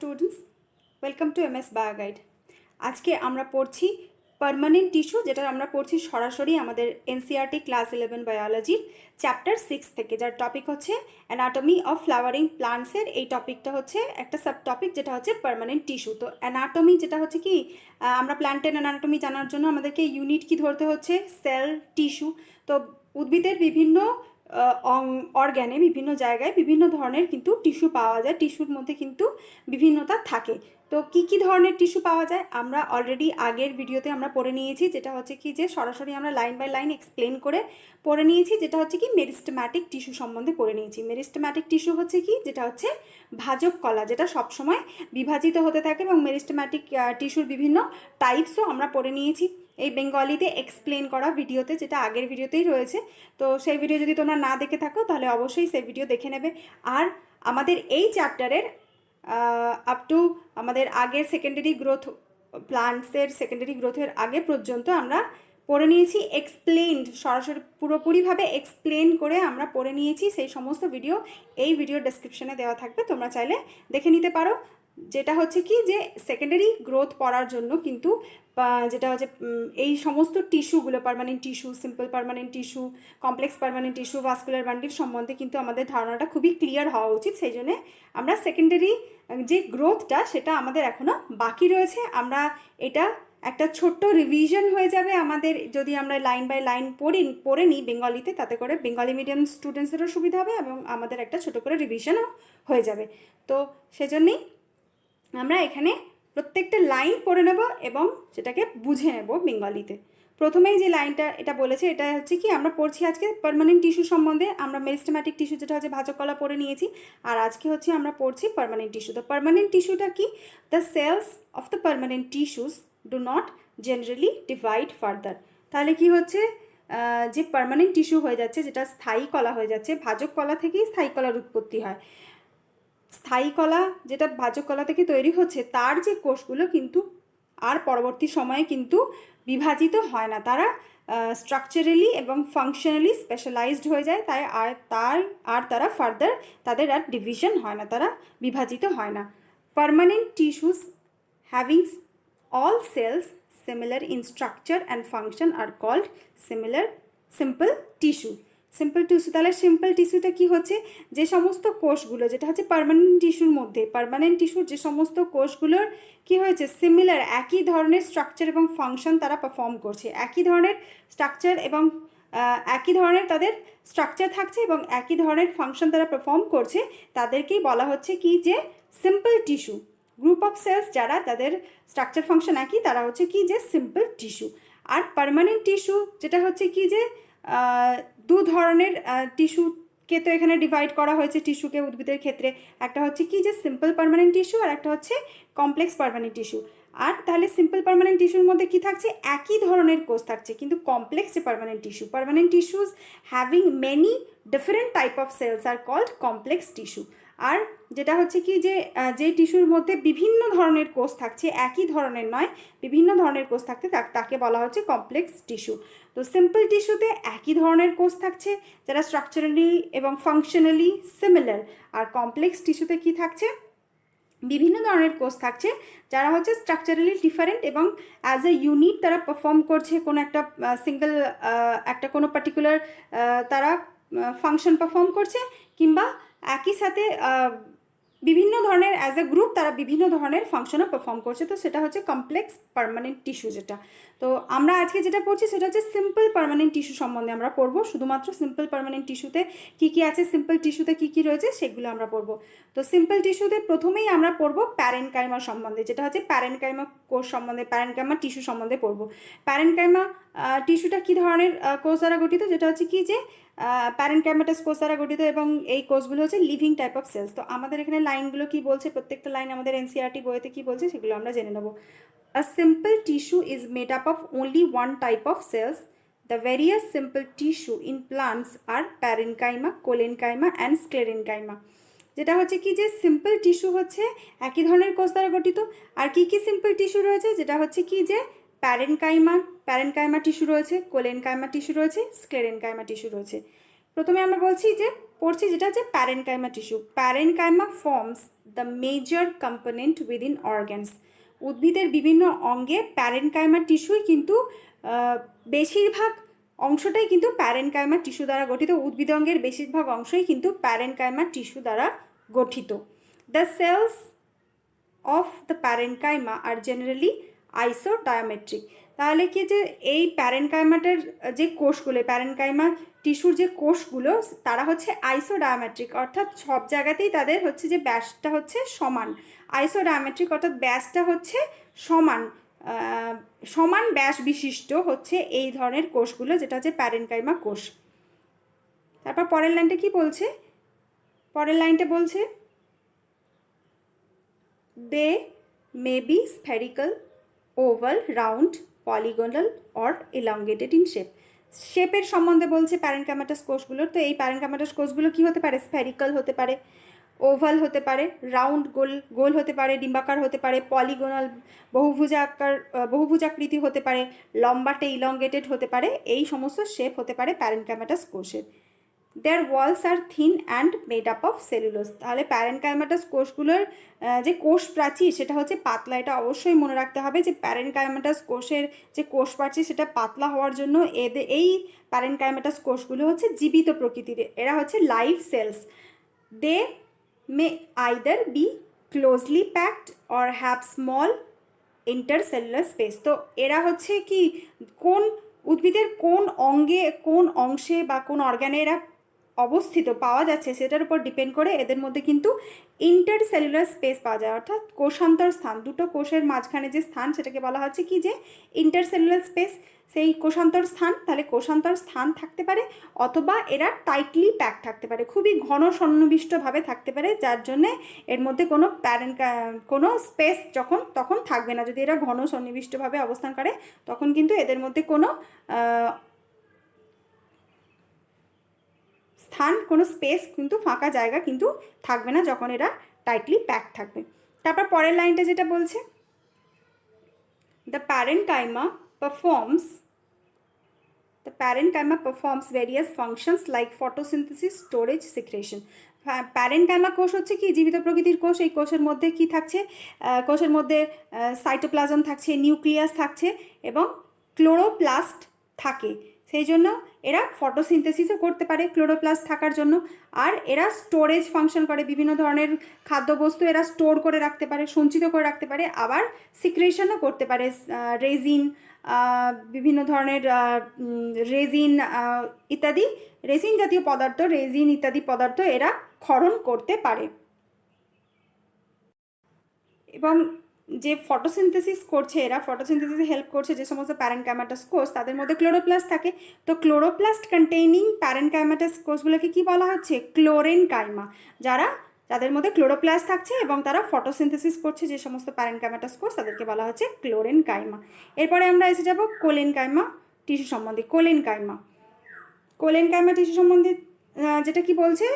Students, welcome to MS bio guide. আজকে আমরা পড়ছি পার্মানেন্ট টিস্যু, যেটা আমরা পড়ছি সরাসরি আমাদের এনসিইআরটি ক্লাস 11 বায়োলজির চ্যাপ্টার 6 থেকে, যার টপিক হচ্ছে অ্যানাটমি অফ ফ্লাওয়ারিং প্লান্টসের। এই টপিকটা হচ্ছে একটা সাব টপিক, যেটা হচ্ছে পার্মানেন্ট টিস্যু। তো অ্যানাটমি যেটা হচ্ছে কি, আমরা প্ল্যান্টের অ্যানাটমি জানার জন্য আমাদেরকে ইউনিট কি ধরতে হচ্ছে, সেল, টিস্যু। তো উদ্ভিদের বিভিন্ন অর্গ্যানে, বিভিন্ন জায়গায় বিভিন্ন ধরনের কিন্তু টিস্যু পাওয়া যায়। টিস্যুর মধ্যে কিন্তু বিভিন্নতা থাকে। তো কি কি ধরনের টিস্যু পাওয়া যায় আমরা অলরেডি আগের ভিডিওতে আমরা পড়ে নিয়েছি, যেটা হচ্ছে কি যে সরাসরি আমরা লাইন বাই লাইন এক্সপ্লেন করে পড়ে নিয়েছি, যেটা হচ্ছে কি মেরিস্টেম্যাটিক টিস্যু সম্বন্ধে পড়ে নিয়েছি। মেরিস্টেম্যাটিক টিস্যু হচ্ছে কি, যেটা হচ্ছে ভাজক কলা, যেটা সবসময় বিভাজিত হতে থাকে, এবং মেরিস্টেম্যাটিক টিস্যুর বিভিন্ন টাইপসও আমরা পড়ে নিয়েছি এই বেঙ্গলিতে এক্সপ্লেন করা ভিডিওতে, যেটা আগের ভিডিওতেই রয়েছে। তো সেই ভিডিও যদি তোমরা না দেখে থাকো তাহলে অবশ্যই সেই ভিডিও দেখে নেবে। আর আমাদের এই চ্যাপ্টারের আপ টু আমাদের আগের সেকেন্ডারি গ্রোথ, প্লান্টসের সেকেন্ডারি গ্রোথের আগে পর্যন্ত আমরা পড়ে নিয়েছি এক্সপ্লেনড, সরাসরি পুরোপুরিভাবে এক্সপ্লেন করে আমরা পড়ে নিয়েছি। সেই সমস্ত ভিডিও এই ভিডিও ডেসক্রিপশনে দেওয়া থাকবে, তোমরা চাইলে দেখে নিতে পারো। যেটা হচ্ছে কি যে সেকেন্ডারি গ্রোথ পড়ার জন্য কিন্তু যেটা হচ্ছে এই সমস্ত টিস্যুগুলো, permanent tissue, simple permanent tissue, complex permanent tissue, vascular bundle সম্বন্ধে কিন্তু আমাদের ধারণাটা খুবই ক্লিয়ার হওয়া উচিত। সেই জন্যে আমরা সেকেন্ডারি যে গ্রোথটা সেটা আমাদের এখনও বাকি রয়েছে। আমরা এটা একটা ছোট্ট রিভিশন হয়ে যাবে আমাদের, যদি আমরা লাইন বাই লাইন পড়ে নিই বেঙ্গলিতে, তাতে করে বেঙ্গলি মিডিয়াম স্টুডেন্টসদেরও সুবিধা হবে এবং আমাদের একটা ছোটো করে রিভিশনও হয়ে যাবে। তো সেজন্যেই আমরা এখানে প্রত্যেকটা লাইন পড়ে নেব এবং সেটাকে বুঝে নেব বেঙ্গলিতে। প্রথমেই যে লাইনটা এটা বলেছে, এটা হচ্ছে কি আমরা পড়ছি আজকে পার্মানেন্ট টিস্যু সম্বন্ধে। আমরা মেরিস্টেম্যাটিক টিস্যু যেটা হচ্ছে ভাজক কলা পড়ে নিয়েছি, আর আজকে হচ্ছে আমরা পড়ছি পার্মানেন্ট টিস্যু। তো পার্মানেন্ট টিস্যুটা কি, the cells of the permanent tissues do not generally divide further. তাহলে কি হচ্ছে, যে পার্মানেন্ট টিস্যু হয়ে যাচ্ছে, যেটা স্থায়ী কলা হয়ে যাচ্ছে, ভাজক কলা থেকেই স্থায়ী কলার উৎপত্তি হয়। স্থায়ী কলা যেটা ভাজক কলা থেকে তৈরি হচ্ছে, তার যে কোষগুলো কিন্তু আর পরবর্তী সময়ে কিন্তু বিভাজিত হয় না, তারা স্ট্রাকচারালি এবং ফাংশনালি স্পেশালাইজড হয়ে যায়। তারা ফার্দার তাদের আর ডিভিশন হয় না, তারা বিভাজিত হয় না। Permanent tissues having all cells similar in structure and function are called simple tissue. Simple tissue, তাহলে সিম্পল টিস্যুটা কি হচ্ছে, যে সমস্ত কোষগুলো, যেটা হচ্ছে পার্মানেন্ট টিস্যুর মধ্যে, পার্মানেন্ট টিস্যুর যে সমস্ত কোষগুলোর কি হয়েছে, সিমিলার, একই ধরনের স্ট্রাকচার এবং ফাংশন তারা পারফর্ম করছে, একই ধরনের স্ট্রাকচার এবং একই ধরনের তাদের স্ট্রাকচার থাকছে এবং একই ধরনের ফাংশন তারা পারফর্ম করছে, তাদেরকেই বলা হচ্ছে কি যে simple tissue. Group of cells যারা তাদের স্ট্রাকচার ফাংশন একই, তারা হচ্ছে কি যে সিম্পল টিস্যু। আর পার্মানেন্ট টিস্যু যেটা হচ্ছে কি যে দু ধরনের টিস্যুকে তো এখানে ডিভাইড করা হয়েছে টিস্যুকে উদ্ভিদের ক্ষেত্রে, একটা হচ্ছে কি যে সিম্পল পার্মানেন্ট টিস্যু আর একটা হচ্ছে কমপ্লেক্স পার্মানেন্ট টিস্যু। আর তাহলে সিম্পল পার্মানেন্ট টিস্যুর মধ্যে কি থাকছে, একই ধরনের কোষ থাকছে, কিন্তু কমপ্লেক্স যে permanent tissues having many different type of cells are called complex tissue. আর যেটা হচ্ছে কি যে টিস্যুর মধ্যে বিভিন্ন ধরনের কোষ থাকছে, একই ধরনের নয়, বিভিন্ন ধরনের কোষ থাকতে তাকে বলা হচ্ছে কমপ্লেক্স টিস্যু। তো সিম্পল টিস্যুতে একই ধরনের কোষ থাকছে যারা স্ট্রাকচারালি এবং ফাংশনালি সিমিলার, আর কমপ্লেক্স টিস্যুতে কি থাকছে, বিভিন্ন ধরনের কোষ থাকছে যারা হচ্ছে স্ট্রাকচারালি ডিফারেন্ট এবং অ্যাজ এ ইউনিট তারা পারফর্ম করছে কোনো একটা সিঙ্গেল একটা কোনো পার্টিকুলার তারা ফাংশন পারফর্ম করছে, কিংবা একই সাথে বিভিন্ন ধরনের অ্যাজ এ গ্রুপ তারা বিভিন্ন ধরনের ফাংশনও পারফর্ম করছে। তো সেটা হচ্ছে কমপ্লেক্স পার্মানেন্ট টিস্যু যেটা। তো আমরা আজকে যেটা পড়ছি সেটা হচ্ছে সিম্পল পার্মানেন্ট টিস্যু সম্বন্ধে আমরা পড়বো। শুধুমাত্র সিম্পল পার্মানেন্ট টিস্যুতে কী কী আছে, সিম্পল টিস্যুতে কী কী রয়েছে সেগুলো আমরা পড়বো। তো সিম্পল টিস্যুতে প্রথমেই আমরা পড়বো প্যারেনকাইমা সম্বন্ধে, যেটা হচ্ছে প্যারেনকাইমা কোষ সম্বন্ধে, প্যারেনকাইমা টিস্যু সম্বন্ধে পড়বো। প্যারেনকাইমা টিস্যুটা কী ধরনের কোষ দ্বারা গঠিত, যেটা হচ্ছে কি যে প্যারেনকাইমাটাস কোষ দ্বারা গঠিত, এবং এই কোষগুলো হচ্ছে লিভিং টাইপ অফ সেলস। তো আমাদের এখানে লাইনগুলো কি বলছে, প্রত্যেকটা লাইন আমাদের এনসিইআরটি বইতে কি বলছে সেগুলো আমরা জেনে নেব। A simple tissue is made up of only one type of cells. The various simple tissue in plants are parenchyma, collenchyma and sclerenchyma. যেটা হচ্ছে কি যে সিম্পল টিস্যু হচ্ছে একই ধরনের কোষ দ্বারা গঠিত। আর কি কি সিম্পল টিস্যু রয়েছে, যেটা হচ্ছে কি যে প্যারেনকাইমা টিস্যু রয়েছে, কোলেনকাইমা টিস্যু রয়েছে, স্ক্লেরেনকাইমা টিস্যু রয়েছে। প্রথমে আমরা বলছি যে পড়ছি যেটা হচ্ছে parenchyma tissue. Parenchyma forms the major component within organs. উদ্ভিদের বিভিন্ন অঙ্গে প্যারেনকাইমা টিস্যুই কিন্তু বেশিরভাগ অংশটাই কিন্তু প্যারেনকাইমা টিস্যু দ্বারা গঠিত। উদ্ভিদ অঙ্গের বেশিরভাগ অংশই কিন্তু প্যারেনকাইমা টিস্যু দ্বারা গঠিত। The cells of the parenchyma are generally isodiametric. তাহলে কি যে এই প্যারেনকাইমাটার যে কোষগুলো, প্যারেনকাইমা টিস্যুর যে কোষগুলো, তারা হচ্ছে আইসোডায়ামেট্রিক, অর্থাৎ সব জায়গাতেই তাদের হচ্ছে যে ব্যাসটা হচ্ছে সমান। আইসোডায়ামেট্রিক অর্থাৎ ব্যাসটা হচ্ছে সমান, সমান ব্যাস বিশিষ্ট হচ্ছে এই ধরনের কোষগুলো, যেটা হচ্ছে প্যারেনকাইমা কোষ। তারপর পরের লাইনটা কি বলছে? পরের লাইনটা বলছে they may be spherical, oval, round, polygonal or elongated in shape. শেপের সম্বন্ধে বলছে প্যারেনকাইমাটাস কোষগুলোর। তো এই প্যারেনকাইমাটাস কোষগুলো কি হতে পারে? স্ফেরিক্যাল হতে পারে, ওভাল হতে পারে, রাউন্ড গোল গোল হতে পারে, ডিম্বাকার হতে পারে, পলিগোনাল বহুভুজাকৃতি হতে পারে, লম্বাটে ইলংগেটেড হতে পারে। এই সমস্ত শেপ হতে পারে প্যারেনকাইমাটাস কোষের। Their walls are thin and made up of cellulose. তাহলে প্যারেনকাইমাটাস কোষগুলোর যে কোষ প্রাচীর সেটা হচ্ছে পাতলা। এটা অবশ্যই মনে রাখতে হবে যে প্যারেনকাইমাটাস কোষের যে কোষ প্রাচীর সেটা পাতলা হওয়ার জন্য এই প্যারেনকাইমাটাস কোষগুলো হচ্ছে জীবিত প্রকৃতির, এরা হচ্ছে live cells. They may either be closely packed or have small intercellular space. তো এরা হচ্ছে কি কোন উদ্ভিদের কোন অঙ্গে, কোন অংশে বা কোন অর্গানে এরা অবস্থিত পাওয়া যাচ্ছে সেটার উপর ডিপেন্ড করে এদের মধ্যে কিন্তু ইন্টারসেলুলার স্পেস পাওয়া যায়, অর্থাৎ কোষান্তর স্থান। দুটো কোষের মাঝখানে যে স্থান সেটাকে বলা হচ্ছে কি যে ইন্টারসেলুলার স্পেস, সেই কোষান্তর স্থান। তাহলে কোষান্তর স্থান থাকতে পারে, অথবা এরা টাইটলি প্যাক থাকতে পারে, খুবই ঘন সন্নিবিষ্টভাবে থাকতে পারে, যার জন্যে এর মধ্যে কোনো স্পেস তখন থাকবে না। যদি এরা ঘন সন্নিবিষ্টভাবে অবস্থান করে তখন কিন্তু এদের মধ্যে কোনো স্থান, কোনো স্পেস কিন্তু ফাঁকা জায়গা কিন্তু থাকবে না যখন এরা টাইটলি প্যাক থাকবে। তারপর পরের লাইনটা যেটা বলছে, the parenchyma performs various functions like photosynthesis, storage, secretion. Parenchyma কোষ হচ্ছে কি জীবিত প্রকৃতির কোষ। এই কোষের মধ্যে কি থাকছে? কোষের মধ্যে সাইটোপ্লাজম থাকছে, নিউক্লিয়াস থাকছে এবং ক্লোরোপ্লাস্ট থাকে। সেই জন্য এরা ফটোসিনথেসিসও করতে পারে ক্লোরোপ্লাস্ট থাকার জন্য। আর এরা স্টোরেজ ফাংশন করে, বিভিন্ন ধরনের খাদ্যবস্তু এরা স্টোর করে রাখতে পারে, সঞ্চিত করে রাখতে পারে। আবার সিক্রেশনও করতে পারে, রেজিন, বিভিন্ন ধরনের রেজিন ইত্যাদি, রেজিন জাতীয় পদার্থ, রেজিন ইত্যাদি পদার্থ এরা ক্ষরণ করতে পারে। এবং যে ফটোসিনথেসিস করছে, এরা ফটোসিনথেসিসে হেল্প করছে যে সমস্ত প্যারেনকাইমাটাস কোষ, তাদের মধ্যে ক্লোরোপ্লাস্ট থাকে। তো ক্লোরোপ্লাস্ট কন্টেইনিং প্যারেনকাইমাটাস কোষগুলোকে কি বলা হচ্ছে? ক্লোরেনকাইমা। যাদের মধ্যে ক্লোরোপ্লাস্ট থাকছে এবং তারা ফটোসিনথেসিস করছে যে সমস্ত প্যারেনকাইমাটাস কোষ, তাদেরকে বলা হচ্ছে ক্লোরেনকাইমা। এরপরে আমরা এসে যাব কোলেনকাইমা টিস্যু সম্বন্ধে। কোলেনকাইমা টিস্যু সম্বন্ধে যেটা কি বলছে,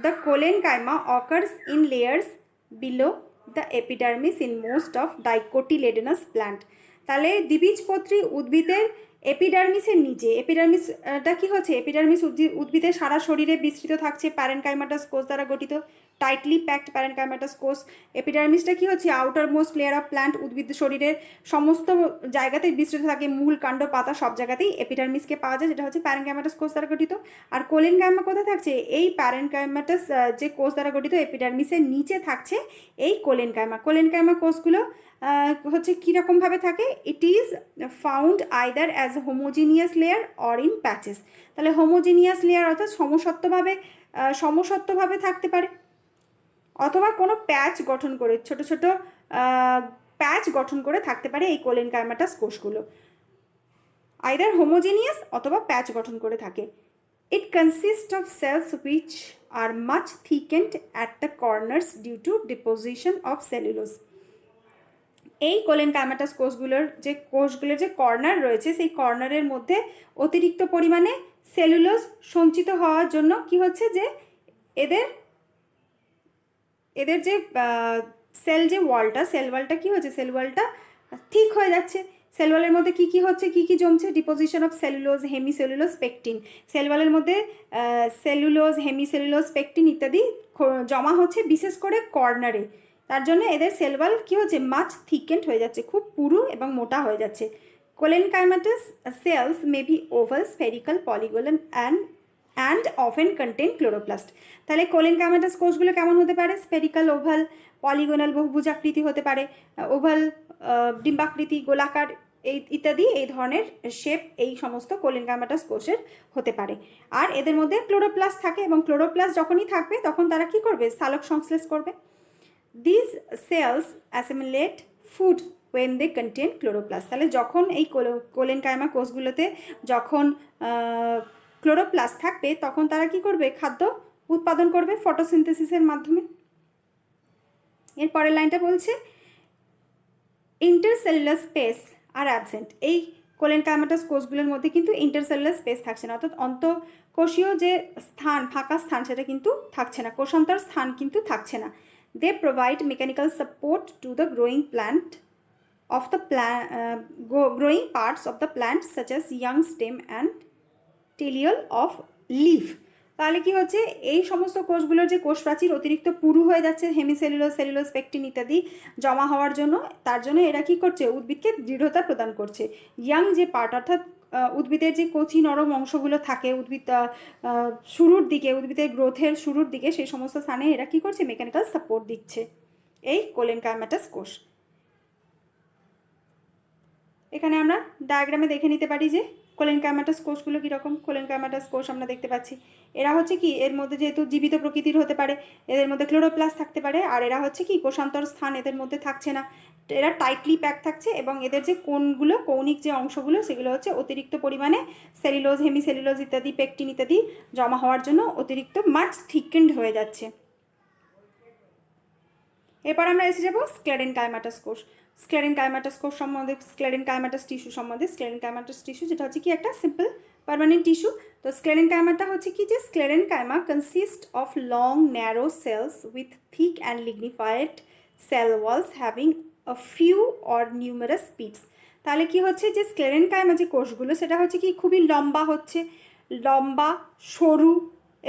the collenchyma occurs in layers below the epidermis in most of dicotyledonous plant. তাহলে দ্বিবীজপত্রী উদ্ভিদের এপিডার্মিসের নিচে, এপিডার্মিসটা কি হচ্ছে? এপিডার্মিস উদ্ভিদের সারা শরীরে বিস্তৃত থাকছে প্যারেনকাইমাটাস কোষ দ্বারা গঠিত, টাইটলি প্যাকড প্যারেনকাইমাটাস কোষ। এপিডার্মিসটা কি হচ্ছে? Outer most layer of plant. উদ্ভিদ শরীরের সমস্ত জায়গাতেই বিস্তৃত থাকে, মূল, কাণ্ড, পাতা সব জায়গাতেই এপিডার্মিসকে পাওয়া যায়, যেটা হচ্ছে প্যারেনকাইমাটাস কোষ দ্বারা গঠিত। আর কোলেনকাইমা কোথায় থাকছে? এই প্যারেনকাইমাটাস যে কোষ দ্বারা গঠিত এপিডার্মিসের নিচে থাকছে এই কোলেনকাইমা। কোলেনকাইমা কোষগুলো হচ্ছে কীরকমভাবে থাকে? It is found either as homogeneous layer or in patches. তাহলে হোমোজিনিয়াস লেয়ার অর্থাৎ সমসত্ত্বভাবে থাকতে পারে, অথবা কোনো প্যাচ গঠন করে, ছোট ছোট প্যাচ গঠন করে থাকতে পারে এই কোলেনকাইমাটাস কোষগুলো। আইদার হোমোজিনিয়াস অথবা প্যাচ গঠন করে থাকে। It consist of cells which are much thickened at the corners due to deposition of cellulose. এই কোলেনকাইমাটাস কোষগুলোর যে কর্নার রয়েছে, সেই কর্নারের মধ্যে অতিরিক্ত পরিমাণে সেলুলোজ সঞ্চিত হওয়ার জন্য কি হচ্ছে যে এদের যে সেল ওয়ালটা কি হচ্ছে? সেল ওয়ালটা ঠিক হয়ে যাচ্ছে। সেল ওয়ালের মধ্যে কি হচ্ছে, কি জমছে? Deposition of cellulose, hemicellulose, pectin. Cell ওয়ালের মধ্যে সেলুলোজ, হেমিসেলুলোজ, পেকটিন ইত্যাদি জমা হচ্ছে বিশেষ করে কর্নারে। তার জন্য এদের সেল ওয়াল কী হচ্ছে, মাচ থিকেন্ড হয়ে যাচ্ছে, খুব পুরু এবং মোটা হয়ে যাচ্ছে। Collenchymatous cells may be oval, spherical, polygonal and often contain chloroplast. তাহলে কোলেনকাইমাটাস কোষগুলো কেমন হতে পারে, স্ফেরিক্যাল, ওভাল, পলিগোনাল বহুভুজাকৃতি হতে পারে, ওভাল ডিম্বাকৃতি, গোলাকার এই ইত্যাদি এই ধরনের শেপ এই সমস্ত কোলেনকাইমাটাস কোষের হতে পারে। আর এদের মধ্যে ক্লোরোপ্লাস্ট থাকে এবং ক্লোরোপ্লাস্ট যখনই থাকবে তখন তারা কি করবে, সালোক সংশ্লেষ করবে। This cells assimilate food when they contain chloroplast. তাহলে যখন এই কোলেনকাইমা কোষগুলোতে যখন ক্লোরোপ্লাস্ট থাকবে তখন তারা কি করবে, খাদ্য উৎপাদন করবে ফটোসিনথেসিসের মাধ্যমে। এর পরের লাইনটা বলছে ইন্টারসেলুলার স্পেস আর অ্যাবসেন্ট। এই কোলেনকাইমাটাস কোষগুলোর মধ্যে কিন্তু ইন্টারসেলুলার স্পেস থাকছে না, অর্থাৎ অন্তঃকোষীয় যে স্থান, ফাঁকা স্থান, সেটা কিন্তু থাকছে না, কোষান্তর স্থান কিন্তু থাকছে না। They provide mechanical support to the growing plant of the growing parts of the plant such as young stem and teliole of leaf। তাহলে কি হচ্ছে, এই সমস্ত কোষগুলোর যে কোষ প্রাচীর অতিরিক্ত পুরু হয়ে যাচ্ছে হেমিসেলুলোজ, সেলুলোজ, পেকটিন ইত্যাদি জমা হওয়ার জন্য, তার জন্য এরা কি করছে, উদ্ভিদকে দৃঢ়তা প্রদান করছে। ইয়াং যে পার্ট, অর্থাৎ উদ্ভিদের যে কচি নরম অংশগুলো থাকে উদ্ভিদ শুরুর দিকে, উদ্ভিদের গ্রোথের শুরুর দিকে, সেই সমস্ত স্থানে এরা কি করছে, মেকানিক্যাল সাপোর্ট দিচ্ছে এই কোলেনকাইমাটাস কোষ। এখানে আমরা ডায়াগ্রামে দেখে নিতে পারি যে কোলেনকাইমাটাস কোষগুলো কীরকম। কোলেনকাইমাটাস কোষ আমরা দেখতে পাচ্ছি, এরা হচ্ছে কি, এর মধ্যে যেহেতু জীবিত প্রকৃতির হতে পারে, এদের মধ্যে ক্লোরোপ্লাস্ট থাকতে পারে, আর এরা হচ্ছে কি, কোষান্তর স্থান এদের মধ্যে থাকছে না, এরা টাইটলি প্যাক থাকছে, এবং এদের যে কোণগুলো, কৌণিক যে অংশগুলো, সেগুলো হচ্ছে অতিরিক্ত পরিমাণে সেলুলোজ, হেমিসেলুলোজ ইত্যাদি, পেকটিন ইত্যাদি জমা হওয়ার জন্য অতিরিক্ত মাচ থিকেন্ড হয়ে যাচ্ছে। এরপর আমরা এসে যাবো স্ক্লেরেনকাইমাটাস কোষ। স্ক্লেরেনকাইমাটাস কোষ সম্বন্ধে, স্ক্লেরেনকাইমাটাস টিস্যু সম্বন্ধে। স্ক্লেরেনকাইমাটাস টিস্যু যেটা হচ্ছে কি একটা সিম্পল পার্মানেন্ট টিস্যু। তো স্ক্লেরেনকাইমাটা হচ্ছে কি, যে sclerenchyma consist of long narrow cells with thick and lignified cell walls having a few or numerous pits. তাহলে কি হচ্ছে, যে স্ক্লেরেনকাইমা যে কোষগুলো, সেটা হচ্ছে কি খুবই লম্বা হচ্ছে, লম্বা, সরু,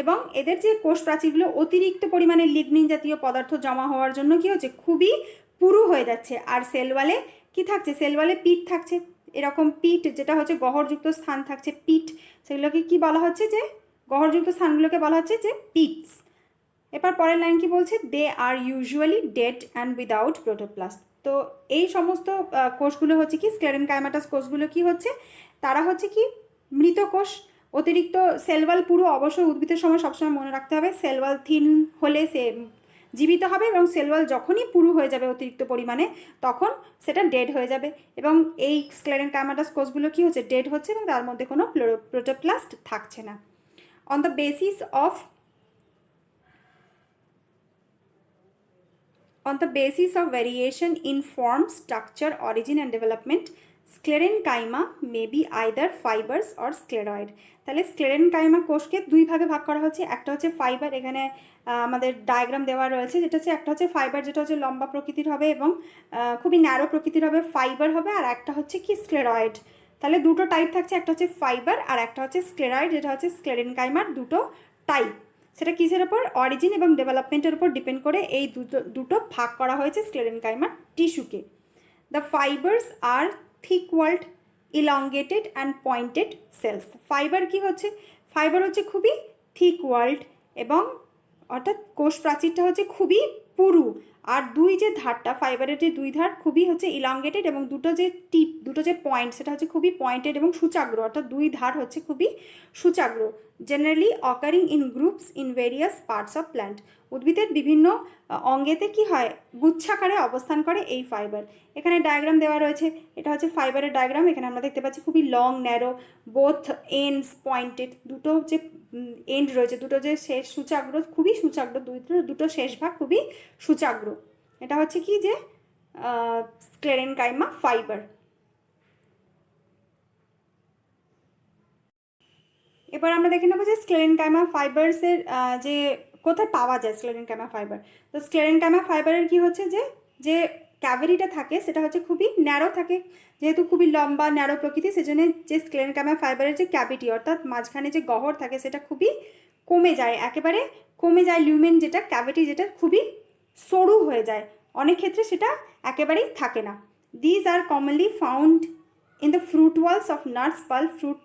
এবং এদের যে কোষ প্রাচীরগুলো অতিরিক্ত পরিমাণে লিগনিন জাতীয় পদার্থ জমা হওয়ার জন্য কি হচ্ছে, খুবই পুরু হয়ে যাচ্ছে। আর সেলওয়ালে কি থাকছে, সেলওয়ালে পিঠ থাকছে, এরকম পিঠ যেটা হচ্ছে গহরযুক্ত স্থান থাকছে, পিঠ, সেগুলোকে কি বলা হচ্ছে, যে গহরযুক্ত স্থানগুলোকে বলা হচ্ছে যে পিটস। এবার পরের লাইন কি বলছে, they are usually dead and without protoplast. তো এই সমস্ত কোষগুলো হচ্ছে কি, স্ক্লেরেনকাইমাটাস কোষগুলো কি হচ্ছে, তারা হচ্ছে কি মৃত কোষ। অতিরিক্ত সেলওয়াল পুরো অবশ্যই উদ্ভিদের সময় সবসময় মনে রাখতে হবে, সেলওয়াল থিন হলে সে জীবিত হবে, এবং সেলওয়াল যখনই পুরু হয়ে যাবে অতিরিক্ত পরিমাণে তখন সেটা ডেড হয়ে যাবে। এবং এই স্ক্লেরেনকাইমাটাস কোষগুলো কি হচ্ছে, ডেড হচ্ছে, এবং তার মধ্যে কোনো প্রোটোপ্লাস্ট থাকছে না। On the basis of variation in form, structure, origin and development, sclerenchyma may be either fibres or sclereid. তাহলে স্ক্লেরেনকাইমা কোষকে দুই ভাগে ভাগ করা হচ্ছে। একটা হচ্ছে ফাইবার, এখানে আমাদের ডায়াগ্রাম দেওয়া রয়েছে, যেটা হচ্ছে একটা হচ্ছে ফাইবার, যেটা হচ্ছে লম্বা প্রকৃতির হবে এবং খুবই ন্যারো প্রকৃতির হবে, ফাইবার হবে, আর একটা হচ্ছে কি স্ক্লেরয়েড। তাহলে দুটো টাইপ থাকছে, একটা হচ্ছে ফাইবার আর একটা হচ্ছে স্ক্লেরয়েড, যেটা হচ্ছে স্ক্লেরেনকাইমার দুটো টাইপ। সেটা কিসের ওপর, অরিজিন এবং ডেভেলপমেন্টের উপর ডিপেন্ড করে এই দুটো ভাগ করা হয়েছে স্ক্লেরেনকাইমার টিস্যুকে। The fibres are thick walled, elongated and pointed cells. Fibre কি হচ্ছে, ফাইবার হচ্ছে খুবই থিক ওয়াল্ড, এবং অর্থাৎ কোষ প্রাচীরটা হচ্ছে খুবই পুরু, আর দুই যে ধারটা, ফাইবারের যে দুই ধার খুবই হচ্ছে ইলংগেটেড, এবং দুটো যে টিপ, দুটো যে পয়েন্ট, সেটা হচ্ছে খুবই পয়েন্টেড এবং সূচাগ্র, অর্থাৎ দুই ধার হচ্ছে খুবই সূচাগ্র। Generally occurring in groups in various parts of plant. উদ্ভিদের বিভিন্ন অঙ্গেতে কি হয়, গুচ্ছাকারে অবস্থান করে এই ফাইবার। এখানে ডায়াগ্রাম দেওয়া রয়েছে, এটা হচ্ছে ফাইবারের ডায়াগ্রাম। এখানে আমরা দেখতে পাচ্ছি খুবই long narrow, both ends pointed, দুটো যে এন্ড রয়েছে, দুটো যে শেষ সূচাগ্র, খুবই সূচাগ্র, দুটো শেষ ভাগ খুবই সূচাগ্র। এটা হচ্ছে কি, যে স্ক্লেরেনকাইমা ফাইবার। এবার আমরা দেখে নেবো যে স্ক্লেরেনকাইমা ফাইবার্সের যে কোথায় পাওয়া যায় স্ক্লেরেনকাইমা ফাইবার। তো স্ক্লেরেনকাইমা ফাইবারের কি হচ্ছে, যে ক্যাভিটিটা থাকে সেটা হচ্ছে খুবই ন্যারো থাকে, যেহেতু খুবই লম্বা ন্যারো প্রকৃতি, সেজন্য যে স্ক্লেরেনকাইমা ফাইবারের যে ক্যাভিটি, অর্থাৎ মাঝখানে যে গহ্বর থাকে, সেটা খুবই কমে যায়, একেবারে কমে যায়। লিউমেন যেটা ক্যাভিটি, যেটা খুবই সরু হয়ে যায়, অনেক ক্ষেত্রে সেটা একেবারেই থাকে না। These are commonly found in the fruit walls of nuts, pulp, fruit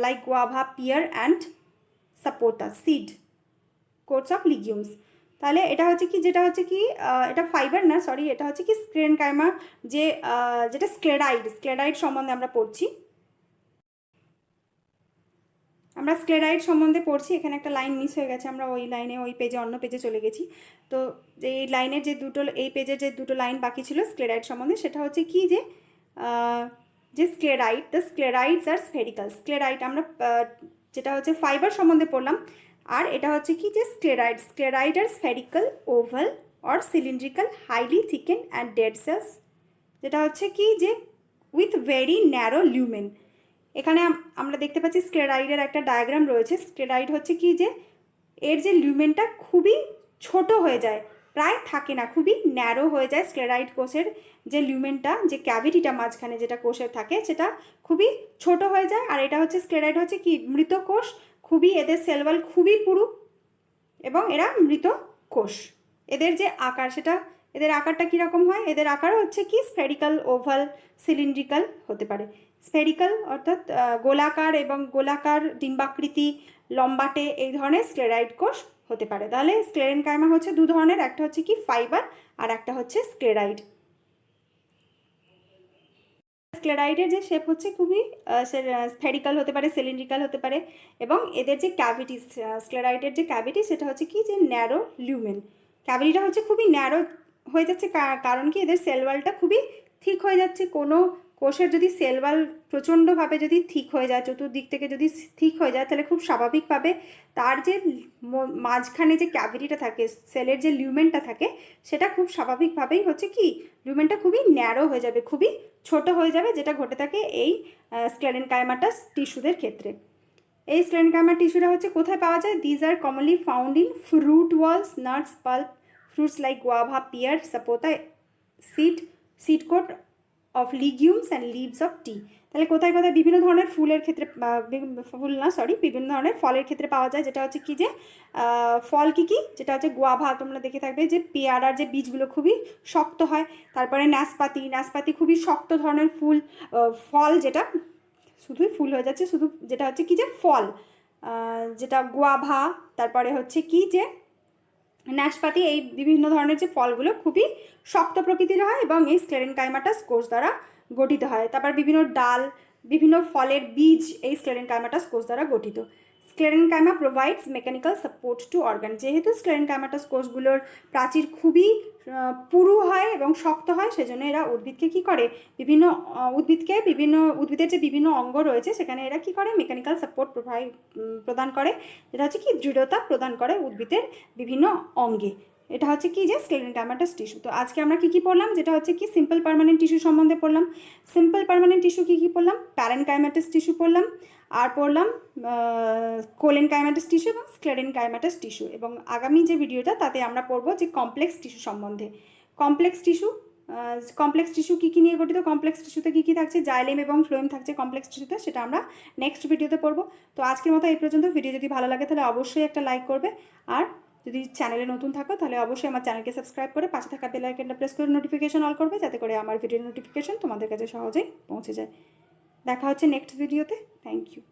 like guava, pear and sapota, seed coats of legumes. তাহলে এটা হচ্ছে কি, যেটা হচ্ছে কি এটা ফাইবার না, সরি, এটা হচ্ছে কি স্ক্লেরেনকাইমা, যে যেটা স্ক্লেরাইড সম্বন্ধে আমরা পড়ছি। আমরা স্ক্লেরাইড সম্বন্ধে পড়ছি। এখানে একটা লাইন মিস হয়ে গেছে, আমরা ওই লাইনে, ওই পেজে, অন্য পেজে চলে গেছি। তো যে এই লাইনের যে দুটো, এই পেজের যে দুটো লাইন বাকি ছিল স্ক্লেরাইড সম্বন্ধে, সেটা হচ্ছে কি যে যে স্ক্লেরাইড, দ্য স্ক্লেরাইডস আর স্ফেরিক্যাল। স্ক্লেরাইড আমরা যেটা হচ্ছে ফাইবার সম্বন্ধে পড়লাম, আর এটা হচ্ছে কি যে sclereid are spherical, oval or cylindrical, highly thicken and dead cells, যেটা হচ্ছে কি যে উইথ ভেরি ন্যারো লিউমেন। এখানে আমরা দেখতে পাচ্ছি স্ক্লেরাইডের একটা ডায়াগ্রাম রয়েছে। স্ক্লেরাইড হচ্ছে কি যে এর যে লিউমেনটা খুবই ছোট হয়ে যায়, প্রায় থাকে না, খুবই ন্যারো হয়ে যায়। স্ক্লেরাইড কোষের যে লিউমেনটা, যে ক্যাভিটিটা মাঝখানে যেটা কোষের থাকে, সেটা খুবই ছোট হয়ে যায়। আর এটা হচ্ছে স্ক্লেরাইড হচ্ছে কি মৃত কোষ, খুবই এদের সেল ওয়াল খুবই পুরু, এবং এরা মৃত কোষ। এদের যে আকার, সেটা এদের আকারটা কীরকম হয়, এদের আকার হচ্ছে কি স্ফেরিক্যাল, ওভাল, সিলিন্ড্রিক্যাল হতে পারে। স্ফেরিক্যাল অর্থাৎ গোলাকার, এবং গোলাকার, ডিম্বাকৃতি, লম্বাটে, এই ধরনের স্ক্লেরাইড কোষ হতে পারে। তাহলে স্ক্লেরেনকাইমা হচ্ছে দু ধরনের, একটা হচ্ছে কি ফাইবার, আর একটা হচ্ছে স্ক্লেরাইড। স্ক্লেরাইডের যে শেপ হচ্ছে খুবই স্ফেরিক্যাল হতে পারে, সিলিন্ড্রিক্যাল হতে পারে, এবং এদের যে ক্যাভিটি, স্ক্লেরাইডের যে ক্যাভিটি, সেটা হচ্ছে কি যে ন্যারো লিউমেন। ক্যাভিটিটা হচ্ছে খুবই ন্যারো হয়ে যাচ্ছে, কারণ কি এদের সেল ওয়ালটা খুবই থিক হয়ে যাচ্ছে। কোনো কোষের যদি সেল ওয়াল প্রচণ্ডভাবে যদি থিক হয়ে যায়, চতুর্দিক থেকে যদি থিক হয়ে যায়, তাহলে খুব স্বাভাবিকভাবে তার যে মাঝখানে যে ক্যাভিটিটা থাকে, সেলের যে লিউমেনটা থাকে, সেটা খুব স্বাভাবিকভাবেই হচ্ছে কি লিউমেনটা খুবই ন্যারো হয়ে যাবে, খুবই ছোট হয়ে যাবে, যেটা ঘটে থাকে এই স্ক্লেরেনকাইমাটাস টিস্যুদের ক্ষেত্রে। এই স্ক্লেরেনকাইমা টিস্যুটা হচ্ছে কোথায় পাওয়া যায়? These are commonly found in fruit walls, nuts, pulp, fruits like guava, pear, sapota, seed coat of legumes and leaves of tea. তাহলে কোথায় কোথায় বিভিন্ন ধরনের ফুলের ক্ষেত্রে, বিভিন্ন ধরনের ফলের ক্ষেত্রে পাওয়া যায়। যেটা হচ্ছে কি যে ফল কী কী, যেটা হচ্ছে গুয়াভা, তোমরা দেখে থাকবে যে পেয়ারার যে বীজগুলো খুবই শক্ত হয়। তারপরে নাশপাতি খুবই শক্ত ধরনের ফল, যেটা শুধুই ফুল হয়ে যাচ্ছে, শুধু যেটা হচ্ছে কি যে ফল, যেটা গুয়াভা, তারপরে হচ্ছে কি যে নাশপাতি, এই বিভিন্ন ধরনের যে ফলগুলো খুবই শক্ত প্রকৃতির হয়, এবং এই স্ক্লেরেনকাইমাটাস কোষ দ্বারা গঠিত হয়। তারপর বিভিন্ন ডাল, বিভিন্ন ফলের বীজ এই স্ক্লেরেনকাইমাটাস কোষ দ্বারা গঠিত। Sclerenchyma provides mechanical support two organ. যেহেতু স্ক্লেরেনকাইমাটাস কোষগুলোর প্রাচীর খুবই পুরু হয় এবং শক্ত হয়, সেজন্য এরা উদ্ভিদকে কী করে, উদ্ভিদের যে বিভিন্ন অঙ্গ রয়েছে, সেখানে এরা কী করে, মেকানিক্যাল সাপোর্ট প্রদান করে, যেটা হচ্ছে কি দৃঢ়তা প্রদান করে উদ্ভিদের বিভিন্ন অঙ্গে। এটা হচ্ছে কি যে স্ক্লেরেনকাইমাটাস টিস্যু। তো আজকে আমরা কী কী পড়লাম, যেটা হচ্ছে কি সিম্পল পার্মানেন্ট টিস্যু সম্বন্ধে পড়লাম। সিম্পল পার্মানেন্ট টিস্যু কী কী পড়লাম? প্যারেনকাইমাটাস টিস্যু পড়লাম, আর পড়লাম কোলেনকাইমাটাস টিস্যু এবং স্ক্লেরেনকাইমাটাস টিস্যু। এবং আগামী যে ভিডিওটা, তাতে আমরা পড়বো যে কমপ্লেক্স টিস্যু সম্বন্ধে। কমপ্লেক্স টিস্যু কী কী নিয়ে গঠিত, কমপ্লেক্স টিস্যুতে কী কী থাকছে, জাইলেম এবং ফ্লোয়েম থাকছে কমপ্লেক্স টিস্যুতে, সেটা আমরা নেক্সট ভিডিওতে পড়বো। তো আজকের মতো এই পর্যন্ত। ভিডিও যদি ভালো লাগে তাহলে অবশ্যই একটা লাইক করবে, আর যদি চ্যানেলে নতুন থাকো তাহলে অবশ্যই আমার চ্যানেলকে সাবস্ক্রাইব করে পাশে থাকা বেল আইকনটা প্রেস করে নোটিফিকেশন অল করবে, যাতে করে আমার ভিডিওর নোটিফিকেশন তোমাদের কাছে সহজেই পৌঁছে যায়। দেখা হচ্ছে নেক্সট ভিডিওতে। Thank you.